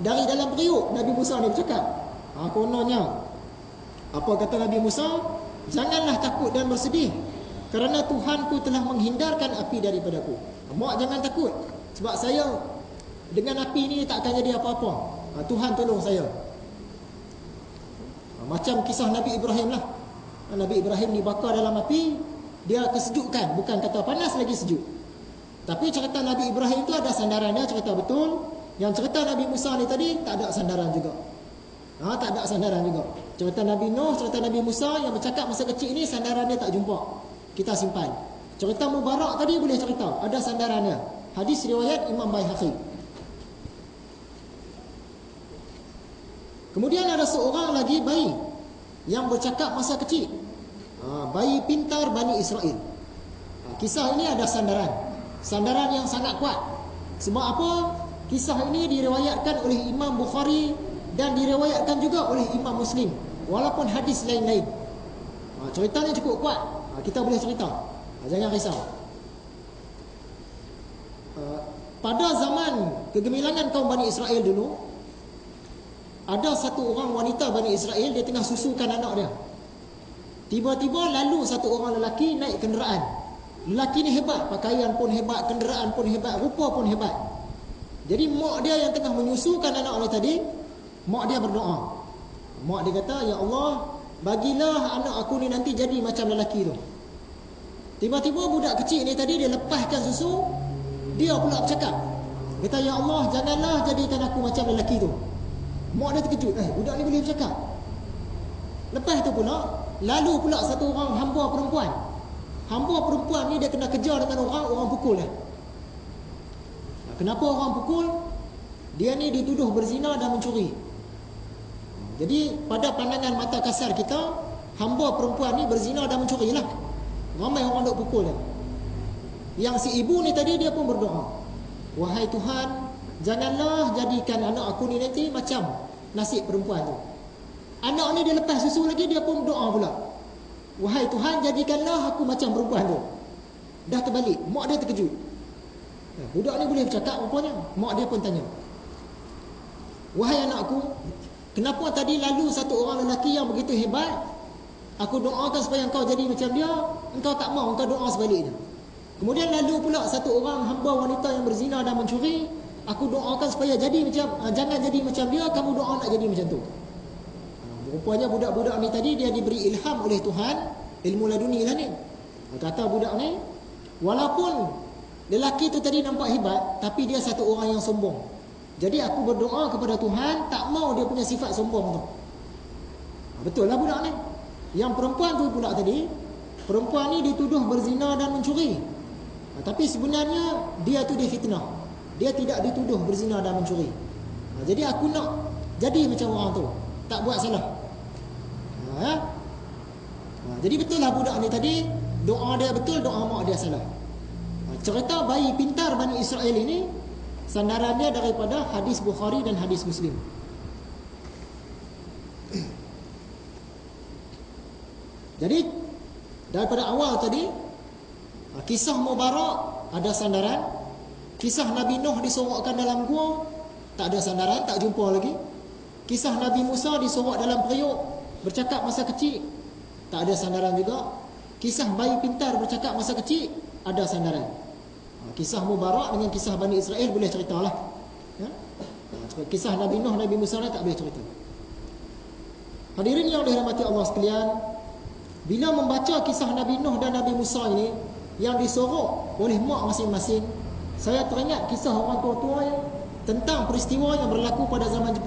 dari dalam periuk Nabi Musa ni bercakap. Kononnya apa kata Nabi Musa? Janganlah takut dan bersedih, kerana Tuhanku telah menghindarkan api daripadaku. Mak jangan takut, sebab saya dengan api ni tak akan jadi apa-apa. Tuhan tolong saya. Macam kisah Nabi Ibrahim lah. Nabi Ibrahim dibakar dalam api, dia kesejukan, bukan kata panas lagi sejuk. Tapi cerita Nabi Ibrahim tu ada sandarannya, cerita betul. Yang cerita Nabi Musa ni tadi tak ada sandaran juga. Tak ada sandaran juga. Cerita Nabi Nuh, cerita Nabi Musa yang bercakap masa kecil ni sandaran dia tak jumpa. Kita simpan. Cerita Mubarak tadi boleh cerita, ada sandarannya. Hadis riwayat Imam Baihaqi. Kemudian ada seorang lagi bayi yang bercakap masa kecil. Bayi pintar Bani Israel. Kisah ini ada sandaran. Sandaran yang sangat kuat. Sebab apa? Kisah ini diriwayatkan oleh Imam Bukhari dan diriwayatkan juga oleh Imam Muslim, walaupun hadis lain-lain. Ceritanya cukup kuat. Kita boleh cerita. Jangan risau. Pada zaman kegemilangan kaum Bani Israel dulu, ada satu orang wanita Bani Israel, dia tengah susukan anak dia. Tiba-tiba lalu satu orang lelaki naik kenderaan. Lelaki ni hebat, pakaian pun hebat, kenderaan pun hebat, rupa pun hebat. Jadi mak dia yang tengah menyusukan anak dia tadi, mak dia berdoa. Mak dia kata, "Ya Allah, bagilah anak aku ni nanti jadi macam lelaki tu." Tiba-tiba budak kecil ni tadi dia lepaskan susu, dia pula bercakap. Kata, "Ya Allah, janganlah jadikan aku macam lelaki tu." Mak dia terkejut, budak ni boleh bercakap. Lepas tu pula, lalu pula satu orang hamba perempuan. Hamba perempuan ni dia kena kejar dengan orang pukul dia. Kenapa orang pukul? Dia ni dituduh berzina dan mencuri. Jadi pada pandangan mata kasar kita, hamba perempuan ni berzina dan mencuri lah. Ramai orang duk pukul dia. Yang si ibu ni tadi dia pun berdoa, "Wahai Tuhan, janganlah jadikan anak aku ni nanti macam nasib perempuan tu." Anak ni dia lepas susu lagi, dia pun doa pula, "Wahai Tuhan, jadikanlah aku macam perempuan tu." Dah terbalik. Mak dia terkejut. Budak ni boleh bercakap rupanya. Mak dia pun tanya, "Wahai anakku, kenapa tadi lalu satu orang lelaki yang begitu hebat, aku doakan supaya engkau jadi macam dia, engkau tak mau, engkau doa sebaliknya. Kemudian lalu pula satu orang hamba wanita yang berzina dan mencuri, aku doakan supaya jadi macam jangan jadi macam dia, kamu doa nak jadi macam tu." Rupanya budak-budak ni tadi dia diberi ilham oleh Tuhan, ilmu laduni lah ni. Kata budak ni, walaupun lelaki tu tadi nampak hebat, tapi dia satu orang yang sombong. Jadi aku berdoa kepada Tuhan, tak mau dia punya sifat sombong tu. Betul lah budak ni. Yang perempuan tu pula tadi, perempuan ni dituduh berzina dan mencuri. Tapi sebenarnya dia tu difitnah. Dia tidak dituduh berzina dan mencuri. Jadi aku nak jadi macam orang tu, tak buat salah. Jadi betul lah budak ni tadi, doa dia betul, doa mak dia salah. Cerita bayi pintar Bani Israel ini sandarannya daripada hadis Bukhari dan hadis Muslim. Jadi daripada awal tadi, kisah Mubarak ada sandaran. Kisah Nabi Nuh disorokkan dalam gua, tak ada sandaran, tak jumpa lagi. Kisah Nabi Musa disorok dalam periuk, bercakap masa kecil, tak ada sandaran juga. Kisah bayi pintar bercakap masa kecil, ada sandaran. Kisah Mubarak dengan kisah Bani Israel boleh ceritalah. Kisah Nabi Nuh, Nabi Musa tak boleh cerita. Hadirin yang dirahmati Allah sekalian, bila membaca kisah Nabi Nuh dan Nabi Musa ini yang disorok oleh mak masing-masing, saya teringat kisah orang tua-tua tentang peristiwa yang berlaku pada zaman